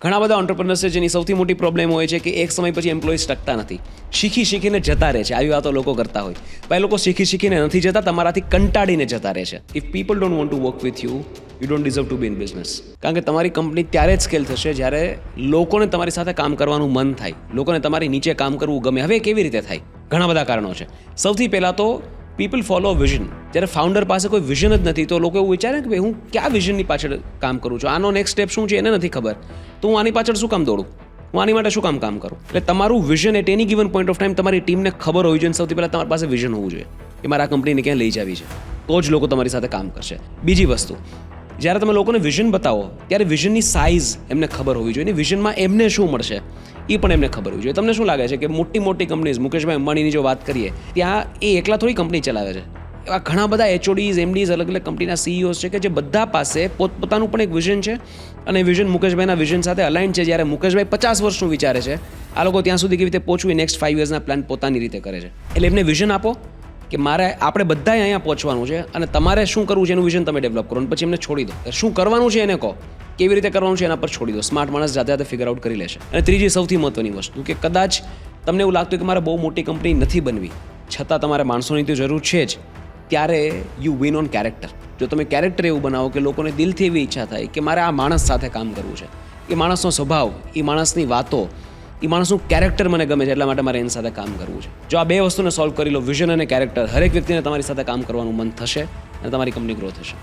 ઘણા બધા એન્ટરપ્રેનર્સ છે જેની સૌથી મોટી પ્રોબ્લેમ હોય છે કે એક સમય પછી એમ્પ્લોઈઝ ટકતા નથી, શીખીને જતા રહે છે. આવી વાતો લોકો કરતા હોય, પણ એ લોકો શીખીને નથી જતા, તમારાથી કંટાળીને જતા રહે છે. If people don't want to work with you don't deserve to be in business. કારણ કે તમારી કંપની ત્યારે જ સ્કેલ થશે જ્યારે લોકોને તમારી સાથે કામ કરવાનું મન થાય, લોકોને તમારી નીચે કામ કરવું ગમે. હવે કેવી રીતે થાય? ઘણા બધા કારણો છે. સૌથી પહેલાં તો પીપલ ફોલો વિઝન. જ્યારે ફાઉન્ડર પાસે કોઈ વિઝન જ નથી તો લોકો એવું વિચારે કે ભાઈ હું કયા વિઝનની પાછળ કામ કરું છું, આનો નેક્સ્ટ સ્ટેપ શું છે એને નથી ખબર, તો હું આની પાછળ શું કામ દોડું, હું આની માટે શું કામ કરું. એટલે તમારું vision at any given point of time તમારી ટીમને ખબર હોવી જોઈએ. સૌથી પહેલાં તમારી પાસે વિઝન હોવું જોઈએ કે મારે આ કંપનીને ક્યાં લઈ જવી છે, તો જ લોકો તમારી સાથે કામ કરશે. બીજી વસ્તુ, જ્યારે તમે લોકોને વિઝન બતાવો ત્યારે વિઝનની સાઇઝ એમને ખબર હોવી જોઈએ. વિઝનમાં એમને શું મળશે એ પણ એમને ખબર હોવી જોઈએ. તમને શું લાગે છે કે મોટી કંપનીઝ, મુકેશભાઈ અંબાણીની જો વાત કરીએ, ત્યાં એ એકલા થોડી કંપની ચલાવે છે. એવા ઘણા બધા HODs, MDs, અલગ અલગ કંપનીના CEOs છે કે જે બધા પાસે પોતાનું પણ એક વિઝન છે અને વિઝન મુકેશભાઈના વિઝન સાથે અલાઇન છે. જ્યારે મુકેશભાઈ 50 વર્ષનું વિચારે છે, આ લોકો ત્યાં સુધી કેવી રીતે પહોંચવું એ નેક્સ્ટ 5 યર્સના પ્લાન પોતાની રીતે કરે છે. એટલે એમને વિઝન આપો કે આપણે બધાએ અહીંયા પહોંચવાનું છે અને તમારે શું કરવું છે એનું વિઝન તમે ડેવલપ કરો, અને પછી એમને છોડી દો. શું કરવાનું છે એને કહો, કેવી રીતે કરવાનું છે એના પર છોડી દો. સ્માર્ટ માણસ જાતે ફિગર આઉટ કરી લેશે. અને ત્રીજી સૌથી મહત્વની વસ્તુ કે કદાચ તમને એવું લાગતું કે મારે બહુ મોટી કંપની નથી બનવી, છતાં તમારે માણસોની તો જરૂર છે જ, ત્યારે યુ વિન ઓન કેરેક્ટર. જો તમે કેરેક્ટર એવું બનાવો કે લોકોને દિલથી એવી ઈચ્છા થાય કે મારે આ માણસ સાથે કામ કરવું છે, એ માણસનો સ્વભાવ, એ માણસની વાતો, એ માણસનું કેરેક્ટર મને ગમે છે, એટલા માટે મારે એની સાથે કામ કરવું છે. જો આ બે વસ્તુને સોલ્વ કરી લો, વિઝન અને કેરેક્ટર, હરેક વ્યક્તિને તમારી સાથે કામ કરવાનું મન થશે અને તમારી કંપની ગ્રો થશે.